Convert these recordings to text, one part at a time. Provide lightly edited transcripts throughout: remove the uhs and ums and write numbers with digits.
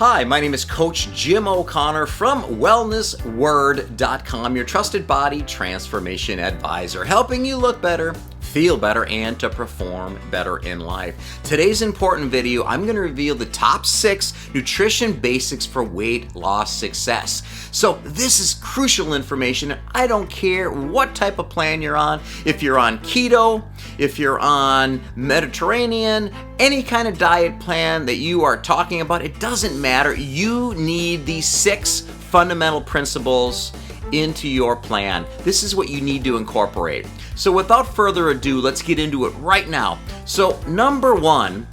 Hi, my name is Coach Jim O'Connor from wellnessword.com, your trusted body transformation advisor, helping you look better, feel better, and to perform better in life. Today's important video, I'm going to reveal the top 6 nutrition basics for weight loss success. So this is crucial information. I don't care what type of plan you're on. If you're on keto, if you're on Mediterranean, any kind of diet plan that you are talking about, it doesn't matter. You need these 6 fundamental principles into your plan. This is what you need to incorporate. So without further ado, let's get into it right now. So number 1,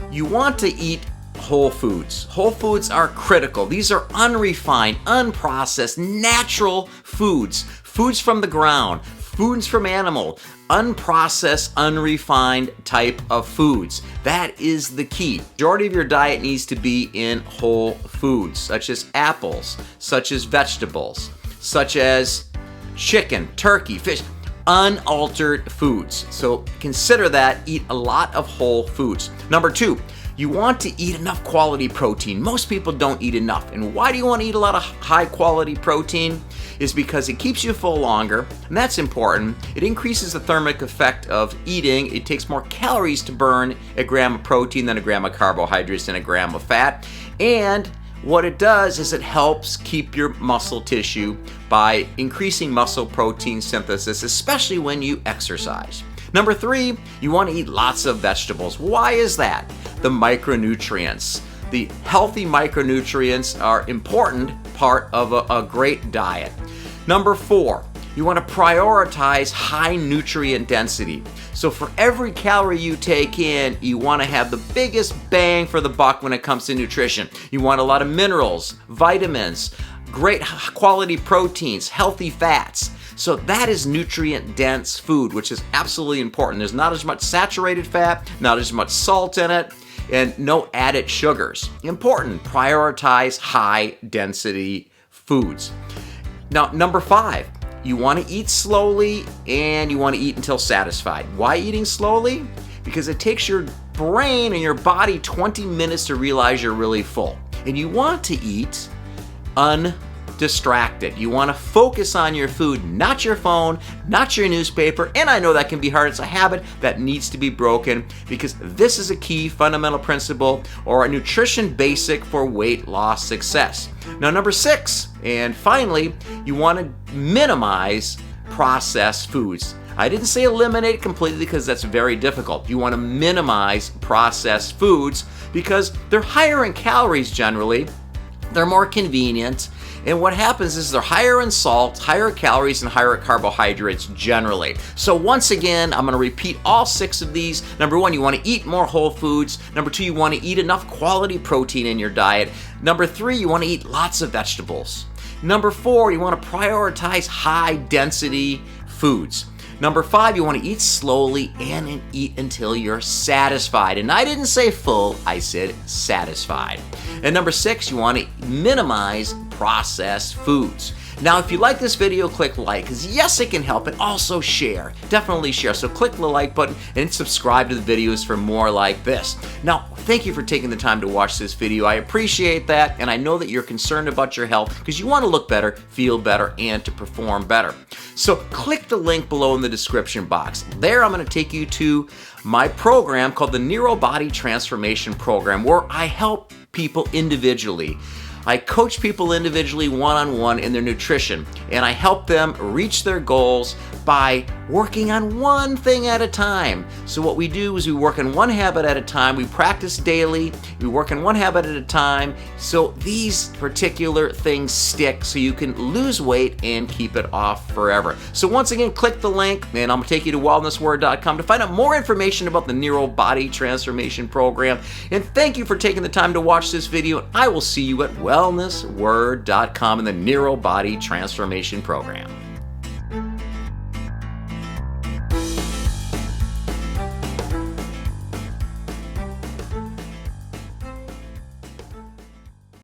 you want to eat whole foods. Whole foods are critical. These are unrefined, unprocessed, natural foods. Foods from the ground, foods from animal, unprocessed, unrefined type of foods. That is the key. Majority of your diet needs to be in whole foods, such as apples, such as vegetables, such as chicken, turkey, fish, unaltered foods. So consider that, eat a lot of whole foods. Number 2, you want to eat enough quality protein. Most people don't eat enough. And why do you want to eat a lot of high quality protein? Is because it keeps you full longer, and that's important. It increases the thermic effect of eating. It takes more calories to burn a gram of protein than a gram of carbohydrates and a gram of fat. And what it does is it helps keep your muscle tissue by increasing muscle protein synthesis, especially when you exercise. Number 3, you want to eat lots of vegetables. Why is that? The micronutrients. The healthy micronutrients are important part of a great diet. Number 4, you want to prioritize high nutrient density. So for every calorie you take in, you want to have the biggest bang for the buck when it comes to nutrition. You want a lot of minerals, vitamins, great quality proteins, healthy fats. So that is nutrient-dense food, which is absolutely important. There's not as much saturated fat, not as much salt in it, and no added sugars. Important, prioritize high-density foods. Now, number 5, you want to eat slowly and you want to eat until satisfied. Why eating slowly? Because it takes your brain and your body 20 minutes to realize you're really full. And you want to eat undistracted. You want to focus on your food, not your phone, not your newspaper. And I know that can be hard. It's a habit that needs to be broken, because this is a key fundamental principle or a nutrition basic for weight loss success. Now, number 6, and finally, you want to minimize processed foods. I didn't say eliminate completely, because that's very difficult. You want to minimize processed foods because they're higher in calories generally, they're more convenient, and what happens is they're higher in salt, higher calories, and higher carbohydrates generally. So once again, I'm going to repeat all 6 of these. Number 1, you want to eat more whole foods. Number 2, you want to eat enough quality protein in your diet. Number 3, you want to eat lots of vegetables. Number 4, you want to prioritize high density foods. Number 5, you want to eat slowly and eat until you're satisfied. And I didn't say full, I said satisfied. And number 6, you want to minimize processed foods. Now, if you like this video, click like, because yes, it can help, and also share. Definitely share. So click the like button and subscribe to the videos for more like this. Now, thank you for taking the time to watch this video. I appreciate that, and I know that you're concerned about your health because you want to look better, feel better, and to perform better. So click the link below in the description box. There, I'm going to take you to my program called the Neuro Body Transformation Program, where I help people individually. I coach people individually one-on-one in their nutrition, and I help them reach their goals by working on one thing at a time. So what we do is we work on one habit at a time. We practice daily. We work on one habit at a time. So these particular things stick so you can lose weight and keep it off forever. So once again, click the link, and I'm going to take you to wellnessword.com to find out more information about the Neuro Body Transformation Program. And thank you for taking the time to watch this video. I will see you at wellnessword.com in the Neuro Body Transformation Program.